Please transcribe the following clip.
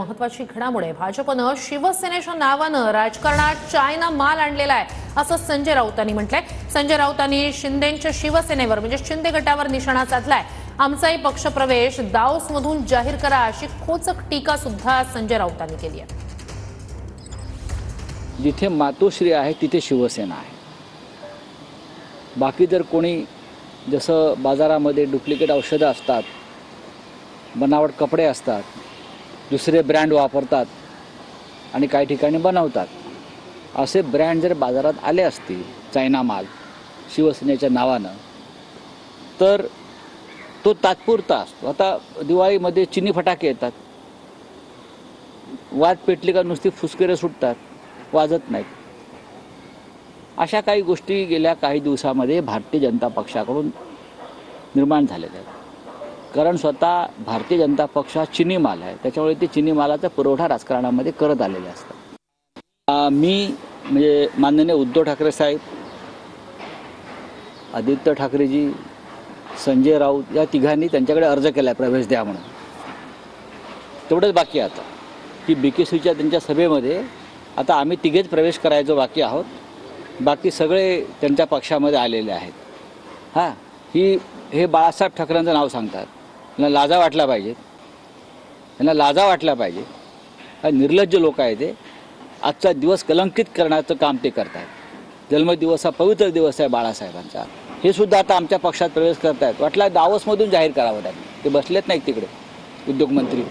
महत्त्वाची घडामोड आहे। भाजपनं शिवसेनेच्या नावानं राजकारणात चायना माल आणलेला आहे असं संजय राऊतांनी म्हटलंय। संजय राऊतांनी शिंदेंच्या शिवसेनेवर म्हणजे शिंदे गटावर निशाणा साधलाय। आमचाही पक्षप्रवेश दाओसमधून जाहीर करा अशी खोचक टीका सुद्धा संजय राऊतांनी केली आहे। जिथे मातोश्री आहे तिथे शिवसेना आहे। बाकी जर कोणी जसं बाजारामध्ये डुप्लिकेट औषधं असतात, बनावट कपडे असतात, दुसरे ब्रँड वापरतात आणि काही ठिकाणी बनवतात, असे ब्रँड जर बाजारात आले असतील चायना माल शिवसेनेच्या नावानं, तर तो तात्पुरता असतो। आता दिवाळीमध्ये चिनी फटाके येतात, वाद पेटली का नुसती फुसकेरे सुटतात, वाजत नाहीत। अशा काही गोष्टी गेल्या काही दिवसामध्ये भारतीय जनता पक्षाकडून निर्माण झालेल्या आहेत। कारण स्वतः भारतीय जनता पक्ष हा चिनी माल आहे, त्याच्यामुळे ते चिनी मालाचा पुरवठा राजकारणामध्ये करत आलेले असतात। मी म्हणजे माननीय उद्धव ठाकरे साहेब, आदित्य ठाकरेजी, संजय राऊत या तिघांनी त्यांच्याकडे अर्ज केला आहे प्रवेश द्या म्हणून। तेवढंच बाकी आहे आता की BKCच्या त्यांच्या सभेमध्ये आता आम्ही तिघेच प्रवेश करायचो बाकी आहोत, बाकी सगळे त्यांच्या पक्षामध्ये आलेले आहेत। हे बाळासाहेब ठाकरेंचं नाव सांगतात, त्यांना लाजा वाटला पाहिजे, त्यांना लाजा वाटला पाहिजे। हा निर्लज्ज लोक आहे ते। आजचा दिवस कलंकित करण्याचं काम ते करतात। जन्मदिवस हा पवित्र दिवस आहे बाळासाहेबांचा, हे सुद्धा आता आमच्या पक्षात प्रवेश करत आहेत। वाटला दावोसमधून जाहीर करावं त्यांनी, ते बसलेत नाही तिकडे उद्योगमंत्री।